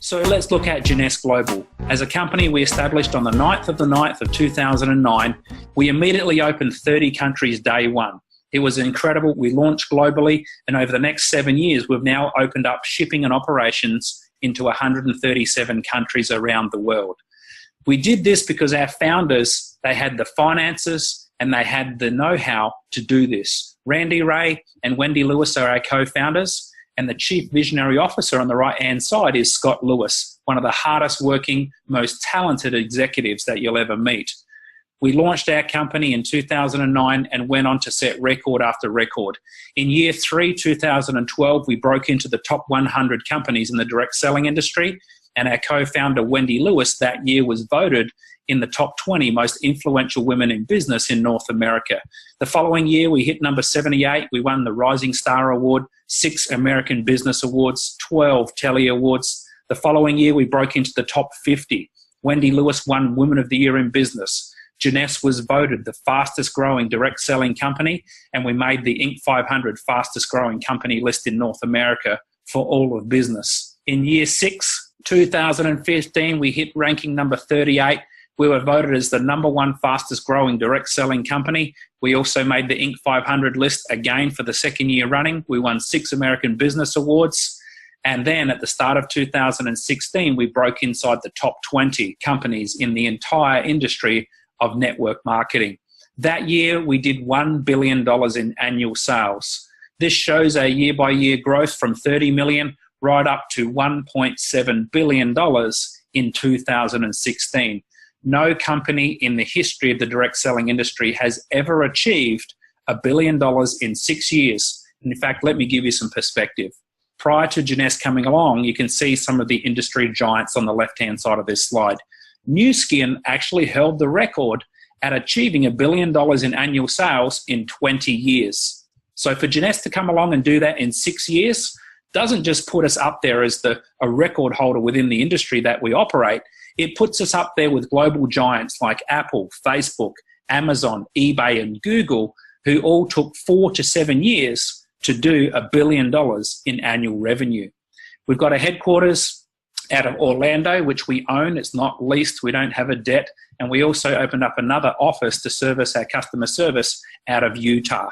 So let's look at Jeunesse Global. As a company we established on the 9th of the 9th of 2009, we immediately opened 30 countries day one. It was incredible. We launched globally, and over the next 7 years, we've now opened up shipping and operations into 137 countries around the world. We did this because our founders, they had the finances and they had the know-how to do this. Randy Ray and Wendy Lewis are our co-founders, and the Chief Visionary Officer on the right-hand side is Scott Lewis, one of the hardest working, most talented executives that you'll ever meet. We launched our company in 2009 and went on to set record after record. In year 3, 2012, we broke into the top 100 companies in the direct selling industry, and our co-founder Wendy Lewis that year was voted in the top 20 most influential women in business in North America. The following year, we hit number 78. We won the Rising Star Award, 6 American Business Awards, 12 Telly Awards. The following year, we broke into the top 50. Wendy Lewis won Women of the Year in Business. Jeunesse was voted the fastest growing direct selling company, and we made the Inc. 500 fastest growing company list in North America for all of business. In year 6, 2015, we hit ranking number 38. We were voted as the #1 fastest growing direct selling company. We also made the Inc. 500 list again for the 2nd year running. We won 6 American Business Awards. And then at the start of 2016, we broke inside the top 20 companies in the entire industry of network marketing. That year, we did $1 billion in annual sales. This shows a year-by-year growth from $30 million right up to $1.7 billion in 2016. No company in the history of the direct selling industry has ever achieved $1 billion in 6 years. And in fact, let me give you some perspective. Prior to Jeunesse coming along, you can see some of the industry giants on the left-hand side of this slide. Nu Skin actually held the record at achieving $1 billion in annual sales in 20 years. So for Jeunesse to come along and do that in 6 years doesn't just put us up there as a record holder within the industry that we operate. It puts us up there with global giants like Apple, Facebook, Amazon, eBay, and Google, who all took 4 to 7 years to do $1 billion in annual revenue. We've got a headquarters out of Orlando, which we own. It's not leased. We don't have a debt. And we also opened up another office to service our customer service out of Utah.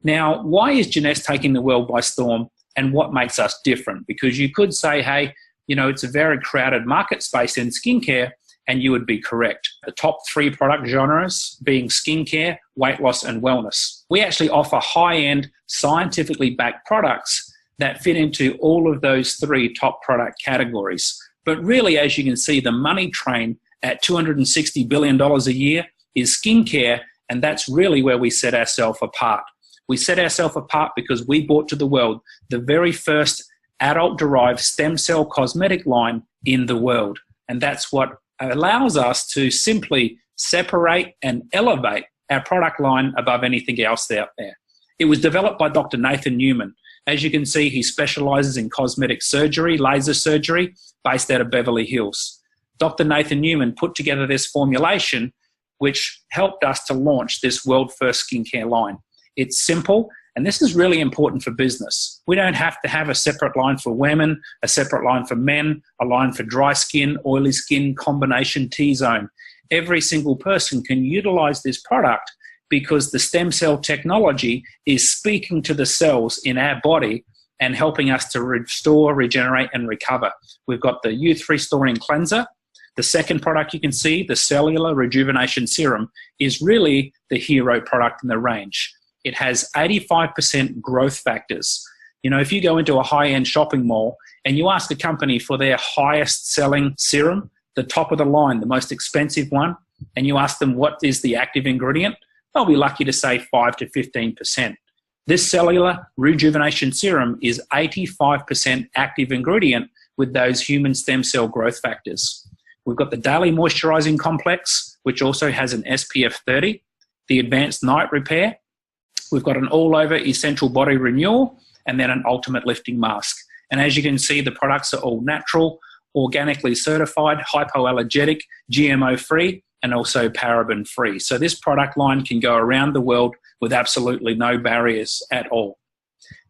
Now, why is Jeunesse taking the world by storm, and what makes us different? Because you could say, hey, you know, it's a very crowded market space in skincare, and you would be correct. The top 3 product genres being skincare, weight loss, and wellness. We actually offer high-end, scientifically backed products that fit into all of those 3 top product categories. But really, as you can see, the money train at $260 billion a year is skincare, and that's really where we set ourselves apart. We set ourselves apart because we brought to the world the very first adult-derived stem cell cosmetic line in the world. And that's what allows us to simply separate and elevate our product line above anything else out there. It was developed by Dr. Nathan Newman. As you can see, he specializes in cosmetic surgery, laser surgery, based out of Beverly Hills. Dr. Nathan Newman put together this formulation, which helped us to launch this world-first skincare line. It's simple, and this is really important for business. We don't have to have a separate line for women, a separate line for men, a line for dry skin, oily skin, combination T-zone. Every single person can utilize this product because the stem cell technology is speaking to the cells in our body and helping us to restore, regenerate, and recover. We've got the Youth Restoring Cleanser. The second product you can see, the Cellular Rejuvenation Serum, is really the hero product in the range. It has 85% growth factors. You know, if you go into a high-end shopping mall and you ask a company for their highest selling serum, the top of the line, the most expensive one, and you ask them what is the active ingredient, they'll be lucky to say 5 to 15%. This Cellular Rejuvenation Serum is 85% active ingredient with those human stem cell growth factors. We've got the Daily Moisturizing Complex, which also has an SPF 30, the Advanced Night Repair. We've got an all-over essential body renewal, and then an ultimate lifting mask. And as you can see, the products are all natural, organically certified, hypoallergenic, GMO-free, and also paraben-free. So this product line can go around the world with absolutely no barriers at all.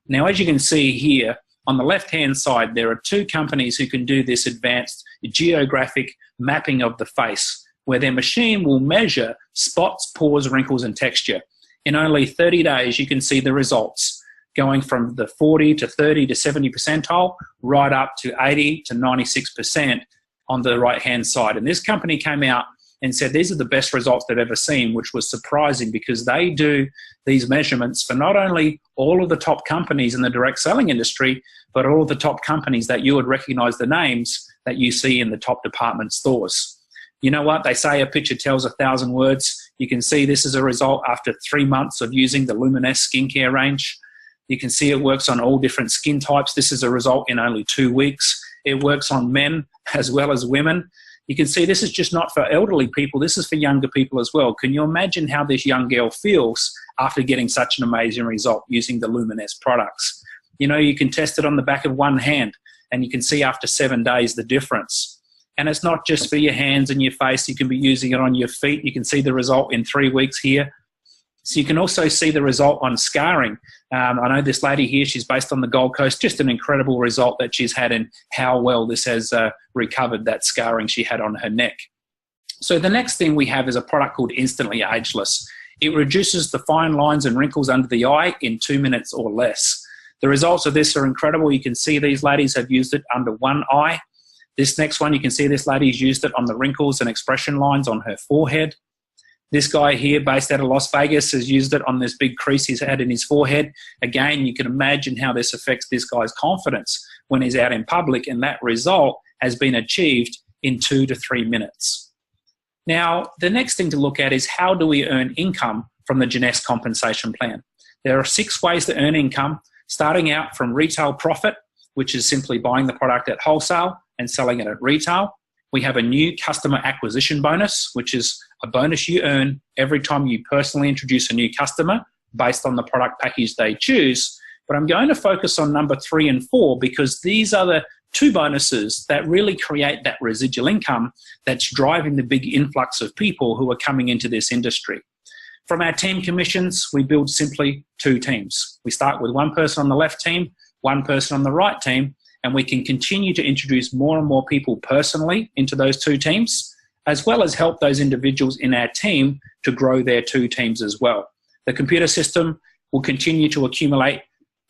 Now, as you can see here on the left-hand side, there are 2 companies who can do this advanced geographic mapping of the face, where their machine will measure spots, pores, wrinkles, and texture. In only 30 days, you can see the results, going from the 40 to 30 to 70 percentile, right up to 80 to 96% on the right-hand side. And this company came out and said these are the best results they've ever seen, which was surprising because they do these measurements for not only all of the top companies in the direct selling industry, but all of the top companies that you would recognize the names that you see in the top department stores. You know what? They say a picture tells 1,000 words. You can see this is a result after 3 months of using the Jeunesse skincare range. You can see it works on all different skin types. This is a result in only 2 weeks. It works on men as well as women. You can see this is just not for elderly people. This is for younger people as well. Can you imagine how this young girl feels after getting such an amazing result using the Jeunesse products? You know, you can test it on the back of one hand and you can see after 7 days the difference. And it's not just for your hands and your face. You can be using it on your feet. You can see the result in 3 weeks here. So you can also see the result on scarring. I know this lady here, she's based on the Gold Coast, just an incredible result that she's had and how well this has recovered that scarring she had on her neck. So the next thing we have is a product called Instantly Ageless. It reduces the fine lines and wrinkles under the eye in 2 minutes or less. The results of this are incredible. You can see these ladies have used it under one eye. This next one, you can see this lady's used it on the wrinkles and expression lines on her forehead. This guy here, based out of Las Vegas, has used it on this big crease he's had in his forehead. Again, you can imagine how this affects this guy's confidence when he's out in public, and that result has been achieved in 2 to 3 minutes. Now, the next thing to look at is how do we earn income from the Jeunesse compensation plan? There are 6 ways to earn income, starting out from retail profit, which is simply buying the product at wholesale and selling it at retail. We have a new customer acquisition bonus, which is a bonus you earn every time you personally introduce a new customer based on the product package they choose. But I'm going to focus on number 3 and 4 because these are the 2 bonuses that really create that residual income that's driving the big influx of people who are coming into this industry. From our team commissions, we build simply 2 teams. We start with 1 person on the left team, 1 person on the right team, and we can continue to introduce more and more people personally into those 2 teams, as well as help those individuals in our team to grow their 2 teams as well. The computer system will continue to accumulate,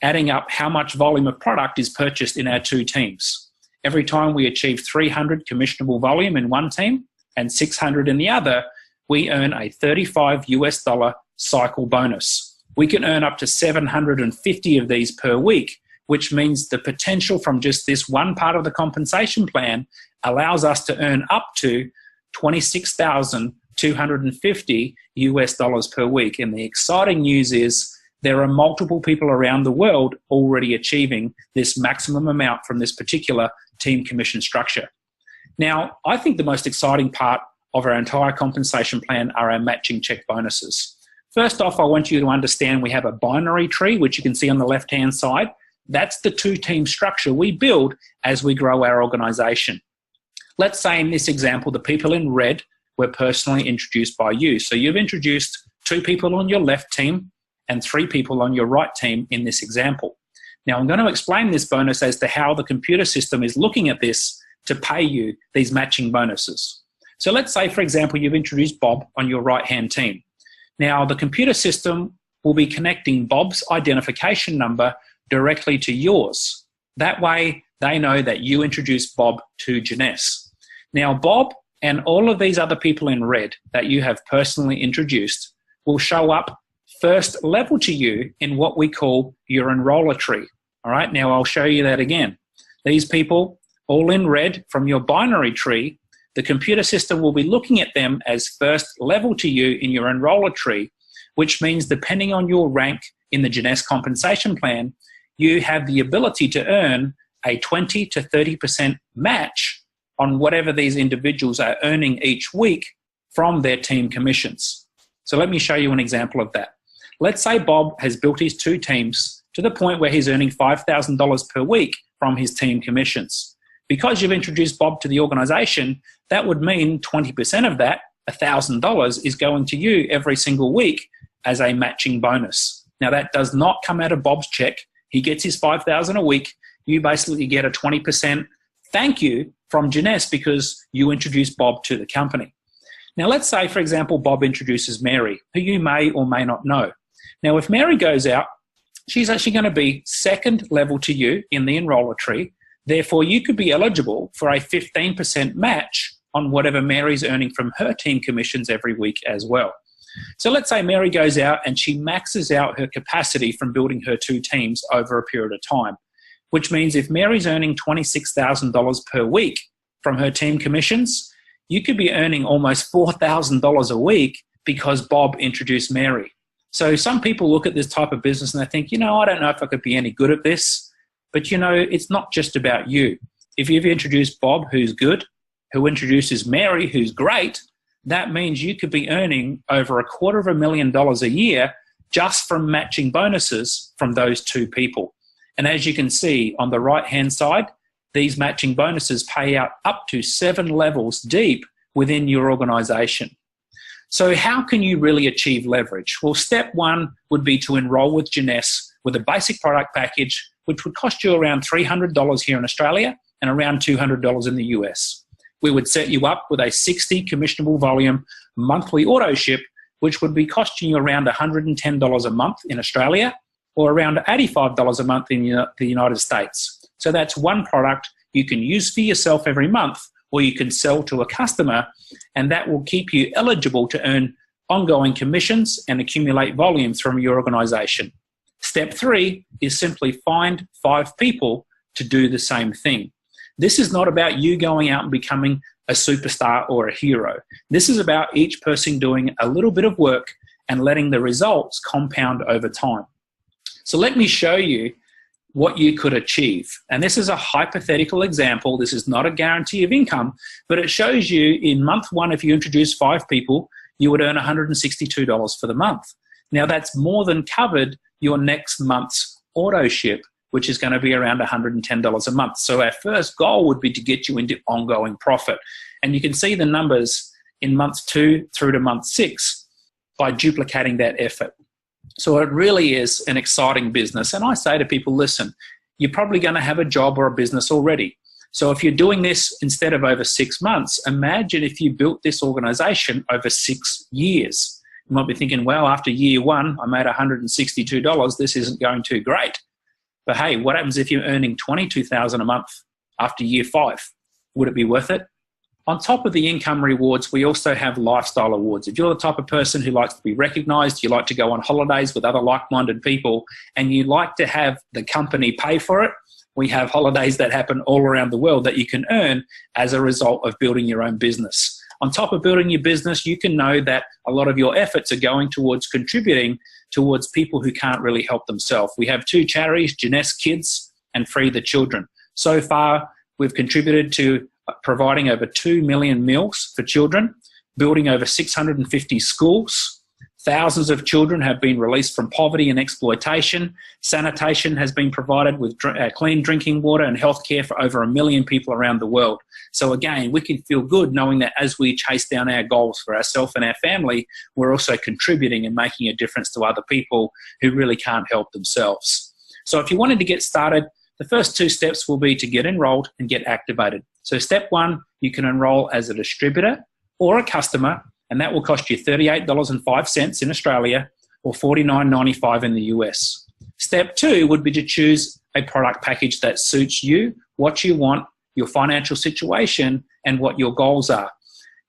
adding up how much volume of product is purchased in our 2 teams. Every time we achieve 300 commissionable volume in one team and 600 in the other, we earn a $35 cycle bonus. We can earn up to 750 of these per week, which means the potential from just this one part of the compensation plan allows us to earn up to $26,250 per week. And the exciting news is there are multiple people around the world already achieving this maximum amount from this particular team commission structure. Now, I think the most exciting part of our entire compensation plan are our matching check bonuses. First off, I want you to understand we have a binary tree, which you can see on the left-hand side. That's the 2-team structure we build as we grow our organization. Let's say in this example, the people in red were personally introduced by you. So you've introduced 2 people on your left team and 3 people on your right team in this example. Now I'm going to explain this bonus as to how the computer system is looking at this to pay you these matching bonuses. So let's say, for example, you've introduced Bob on your right-hand team. Now the computer system will be connecting Bob's identification number directly to yours. That way they know that you introduced Bob to Jeunesse. Now Bob and all of these other people in red that you have personally introduced will show up first level to you in what we call your enroller tree. All right, now I'll show you that again. These people all in red from your binary tree, the computer system will be looking at them as first level to you in your enroller tree, which means depending on your rank in the Jeunesse compensation plan, you have the ability to earn a 20 to 30% match on whatever these individuals are earning each week from their team commissions. So let me show you an example of that. Let's say Bob has built his 2 teams to the point where he's earning $5,000 per week from his team commissions. Because you've introduced Bob to the organization, that would mean 20% of that, $1,000, is going to you every single week as a matching bonus. Now that does not come out of Bob's check. He gets his $5,000 a week. you basically get a 20% thank you from Jeunesse because you introduced Bob to the company. Now, let's say, for example, Bob introduces Mary, who you may or may not know. Now, if Mary goes out, she's actually going to be second level to you in the enroller tree. Therefore, you could be eligible for a 15% match on whatever Mary's earning from her team commissions every week as well. So let's say Mary goes out and she maxes out her capacity from building her 2 teams over a period of time, which means if Mary's earning $26,000 per week from her team commissions, you could be earning almost $4,000 a week because Bob introduced Mary. So some people look at this type of business and they think, I don't know if I could be any good at this. But, it's not just about you. If you've introduced Bob, who's good, who introduces Mary, who's great, that means you could be earning over $250,000 a year just from matching bonuses from those 2 people. And as you can see on the right-hand side, these matching bonuses pay out up to 7 levels deep within your organization. So how can you really achieve leverage? Well, step 1 would be to enroll with Jeunesse with a basic product package, which would cost you around $300 here in Australia and around $200 in the US. We would set you up with a 60 commissionable volume monthly auto ship, which would be costing you around $110 a month in Australia or around $85 a month in the United States. So that's one product you can use for yourself every month, or you can sell to a customer, and that will keep you eligible to earn ongoing commissions and accumulate volume from your organization. Step 3 is simply find 5 people to do the same thing. This is not about you going out and becoming a superstar or a hero. This is about each person doing a little bit of work and letting the results compound over time. So let me show you what you could achieve. And this is a hypothetical example. This is not a guarantee of income, but it shows you in month 1, if you introduce 5 people, you would earn $162 for the month. Now that's more than covered your next month's auto ship, which is going to be around $110 a month. So our first goal would be to get you into ongoing profit. And you can see the numbers in month 2 through to month 6 by duplicating that effort. So it really is an exciting business. And I say to people, listen, you're probably going to have a job or a business already. So if you're doing this instead of over 6 months, imagine if you built this organization over 6 years. You might be thinking, well, after year 1, I made $162. This isn't going too great. But hey, what happens if you're earning $22,000 a month after year 5? Would it be worth it? On top of the income rewards, we also have lifestyle awards. If you're the type of person who likes to be recognized, you like to go on holidays with other like-minded people, and you like to have the company pay for it, we have holidays that happen all around the world that you can earn as a result of building your own business. On top of building your business, you can know that a lot of your efforts are going towards contributing towards people who can't really help themselves. We have 2 charities, Jeunesse Kids and Free the Children. So far, we've contributed to providing over 2 million meals for children, building over 650 schools. Thousands of children have been released from poverty and exploitation. Sanitation has been provided with clean drinking water and healthcare for over 1 million people around the world. So again, we can feel good knowing that as we chase down our goals for ourselves and our family, we're also contributing and making a difference to other people who really can't help themselves. So if you wanted to get started, the first 2 steps will be to get enrolled and get activated. So step 1, you can enroll as a distributor or a customer, and that will cost you $38.05 in Australia or $49.95 in the US. Step 2 would be to choose a product package that suits you, what you want, your financial situation, and what your goals are.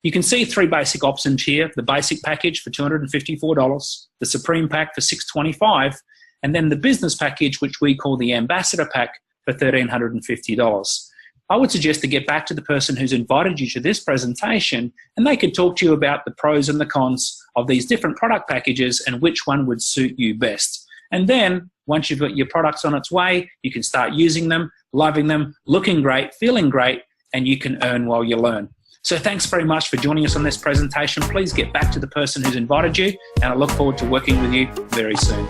You can see 3 basic options here: the basic package for $254, the Supreme Pack for $625, and then the business package, which we call the Ambassador Pack, for $1,350. I would suggest to get back to the person who's invited you to this presentation, and they can talk to you about the pros and the cons of these different product packages and which one would suit you best. And then once you've got your products on its way, you can start using them, loving them, looking great, feeling great, and you can earn while you learn. So thanks very much for joining us on this presentation. Please get back to the person who's invited you, and I look forward to working with you very soon.